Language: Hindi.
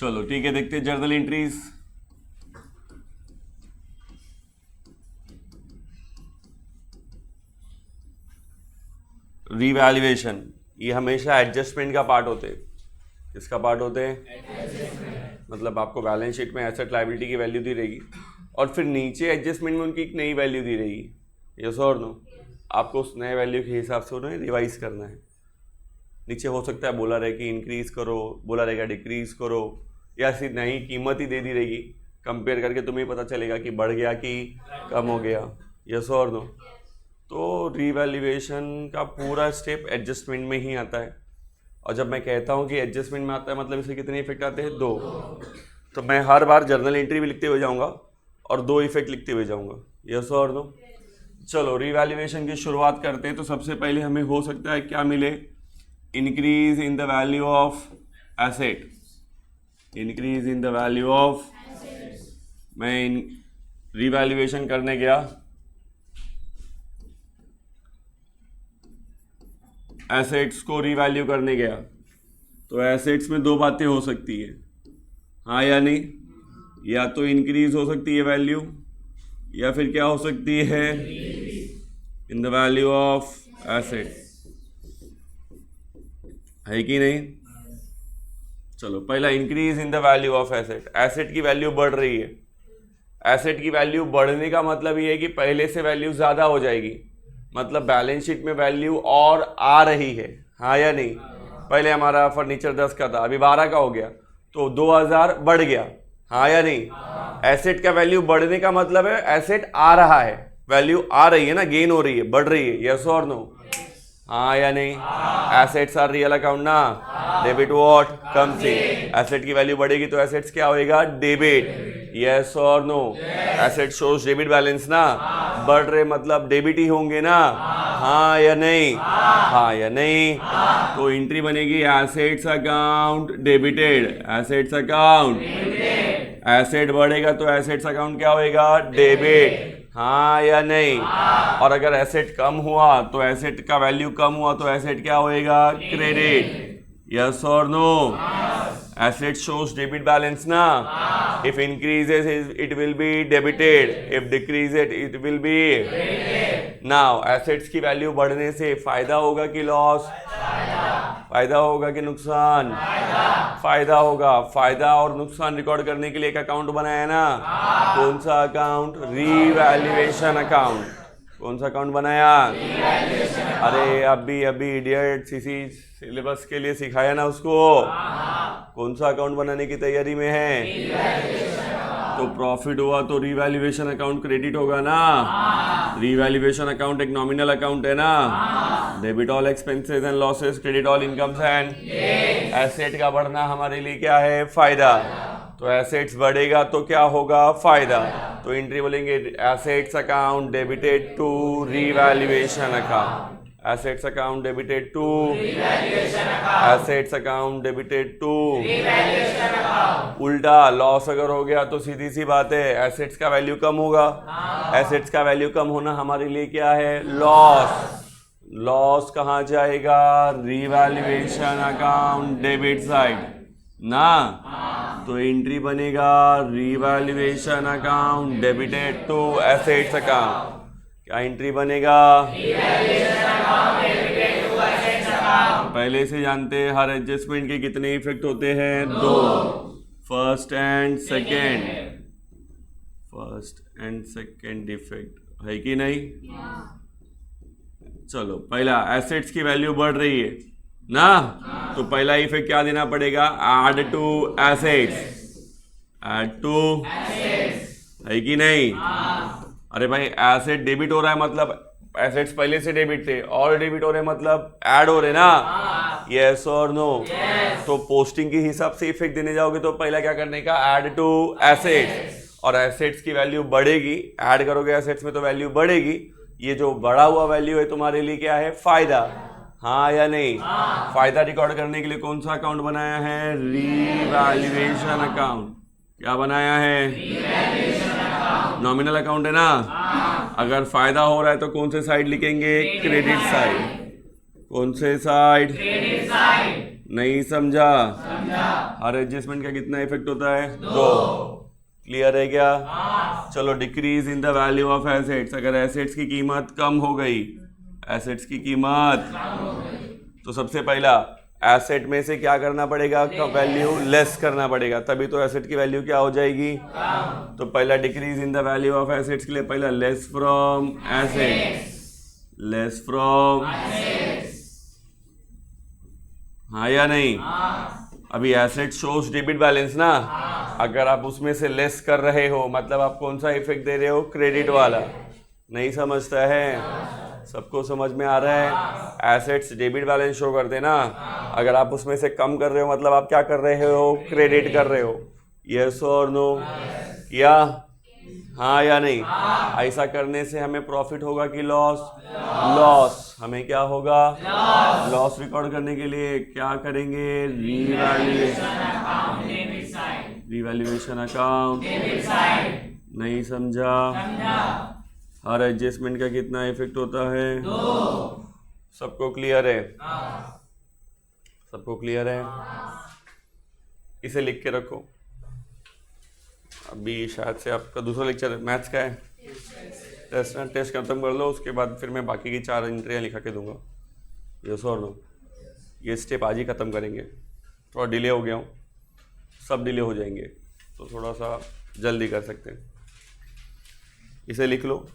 चलो ठीक है, देखते हैं जर्नल एंट्रीज। रिवैल्यूएशन, ये हमेशा एडजस्टमेंट का पार्ट होते हैं। किसका पार्ट होते हैं? मतलब आपको बैलेंस शीट में एसेट लायबिलिटी की वैल्यू दी रहेगी और फिर नीचे एडजस्टमेंट में उनकी एक नई वैल्यू दी रहेगी। यस और नो? आपको उस नए वैल्यू के हिसाब से उन्हें रिवाइज करना है। नीचे हो सकता है बोला रहे कि इंक्रीज करो, बोला रहेगा डिक्रीज करो, या ऐसी नई कीमत ही दे दी रहेगी, कंपेयर करके तुम्हें पता चलेगा कि बढ़ गया कि कम हो गया। यस और नो? तो रिवैल्यूएशन का पूरा स्टेप एडजस्टमेंट में ही आता है। और जब मैं कहता हूँ कि एडजस्टमेंट में आता है मतलब इससे कितने इफेक्ट आते हैं? 2। तो मैं हर बार जर्नल एंट्री भी लिखते हुए जाऊँगा और 2 इफेक्ट लिखते हुए जाऊँगा। यस और नो? चलो रिवैल्यूएशन की शुरुआत करते हैं। तो सबसे पहले हमें हो सकता है क्या मिले? Increase in the value of asset. Increase in the value of, मैं रिवैल्यूएशन करने गया, एसेट्स को रिवैल्यू करने गया, तो एसेट्स में 2 बातें हो सकती है, हाँ या नहीं? या तो इंक्रीज हो सकती है वैल्यू, या फिर क्या हो सकती है? In the value of asset, है कि नहीं? चलो पहला increase in the value of asset. Asset की वैल्यू बढ़ रही है। एसेट की वैल्यू बढ़ने का मतलब ये है कि पहले से वैल्यू ज़्यादा हो जाएगी, मतलब बैलेंस शीट में वैल्यू और आ रही है, हाँ या नहीं? पहले हमारा फर्नीचर 10 का था, अभी 12 का हो गया, तो 2000 बढ़ गया, हाँ या नहीं? एसेट का वैल्यू बढ़ने का मतलब है एसेट आ रहा है, वैल्यू आ रही है ना, गेन हो रही है, बढ़ रही है। यस और नो? हाँ या नहीं? एसेट्स आर रियल अकाउंट ना, debit what comes in. Asset की वैल्यू बढ़ेगी तो एसेट्स क्या होएगा? डेबिट। यस और no? Asset shows debit balance ना, बढ़ रहे मतलब डेबिट ही होंगे ना, हाँ या नहीं? हाँ या नहीं? तो एंट्री बनेगी assets account debited. Assets account, asset बढ़ेगा तो एसेट्स अकाउंट क्या होएगा? डेबिट, हाँ या नहीं? और अगर एसेट कम हुआ तो एसेट का वैल्यू कम हुआ तो एसेट क्या होएगा? क्रेडिट। यस और no? Asset shows debit balance ना, if increases it will be debited, if decreases it will be. Now assets की वैल्यू बढ़ने से फायदा होगा कि लॉस? फायदा होगा कि नुकसान? फायदा होगा। फायदा और नुकसान रिकॉर्ड करने के लिए एक अकाउंट बनाया ना, कौन सा अकाउंट? Revaluation account. कौन सा अकाउंट बनाया? अरे अभी इडियट सीसी सिलेबस के लिए सिखाया ना उसको। कौन सा अकाउंट बनाने की तैयारी में है? तो प्रॉफिट हुआ तो रिवैल्यूएशन अकाउंट क्रेडिट होगा ना। रिवैल्यूएशन अकाउंट एक नॉमिनल अकाउंट है ना। Debit all expenses and losses, credit all incomes and. Asset का बढ़ना हमारे लिए क्या है? फायदा। तो एसेट्स बढ़ेगा तो क्या होगा? फायदा। तो एंट्री बोलेंगे assets account debited to revaluation account. Assets account debited to, assets account debited to. उल्टा लॉस अगर हो गया तो सीधी सी बात है एसेट्स का वैल्यू कम होगा। एसेट्स का वैल्यू कम होना हमारे लिए क्या है? लॉस। लॉस कहाँ जाएगा? रिवैल्यूएशन अकाउंट डेबिट साइड ना। तो एंट्री बनेगा revaluation account debited to assets account. क्या एंट्री बनेगा? पहले से जानते हैं हर एडजस्टमेंट के कितने इफेक्ट होते हैं? 2। First and second. First and second effect है कि नहीं? चलो पहला एसेट्स की वैल्यू बढ़ रही है ना, तो पहला इफेक्ट क्या देना पड़ेगा? Add to assets. Add to, है कि नहीं? अरे भाई एसेट डेबिट हो रहा है मतलब एसेट्स पहले से डेबिट थे और डेबिट हो रहे मतलब ऐड हो रहे ना। यस और नो? तो पोस्टिंग के हिसाब से इफेक्ट देने जाओगे तो पहला क्या करने का? Add to assets. और एसेट्स की वैल्यू बढ़ेगी, ऐड करोगे एसेट्स में तो वैल्यू बढ़ेगी। ये जो बढ़ा हुआ वैल्यू है तुम्हारे लिए क्या है? फायदा, हाँ या नहीं? फायदा रिकॉर्ड करने के लिए कौन सा अकाउंट बनाया है? Revaluation account. क्या बनाया है? नॉमिनल अकाउंट है ना। अगर फायदा हो रहा है तो कौन से साइड लिखेंगे? Credit side. कौन से साइड? नहीं समझा? हर एडजस्टमेंट का कितना इफेक्ट होता है? 2। क्लियर है क्या? चलो, decrease in the value of assets. अगर एसेट्स की कीमत कम हो गई, एसेट्स की कीमत, तो सबसे पहला एसेट में से क्या करना पड़ेगा? वैल्यू लेस करना पड़ेगा, तभी तो एसेट की वैल्यू क्या हो जाएगी? तो पहला decrease in the value of assets के लिए पहला less from assets, less from, हाँ या नहीं? अभी एसेट शोज डेबिट बैलेंस ना, अगर आप उसमें से लेस कर रहे हो मतलब आप कौन सा इफेक्ट दे रहे हो? क्रेडिट वाला। नहीं समझता है? सबको समझ में आ रहा है? एसेट्स डेबिट बैलेंस शो करते ना, अगर आप उसमें से कम कर रहे हो मतलब आप क्या कर रहे हो? क्रेडिट कर रहे हो। यस और नो? या हाँ या नहीं? ऐसा करने से हमें प्रॉफिट होगा कि लॉस? लॉस। हमें क्या होगा? लॉस रिकॉर्ड करने के लिए क्या करेंगे? Revaluation account. नहीं समझा? हर एडजस्टमेंट का कितना इफेक्ट होता है? 2। सबको क्लियर है? सबको क्लियर है? इसे लिख के रखो। अभी शायद से आपका दूसरा लेक्चर मैथ्स का है, टेस्ट खत्म कर लो, उसके बाद फिर मैं बाकी की 4 एंट्रियाँ लिखा के दूंगा। यस और नो? ये स्टेप आज ही ख़त्म करेंगे, थोड़ा डिले हो गया हूँ, सब डिले हो जाएंगे, तो थोड़ा सा जल्दी कर सकते हैं। इसे लिख लो।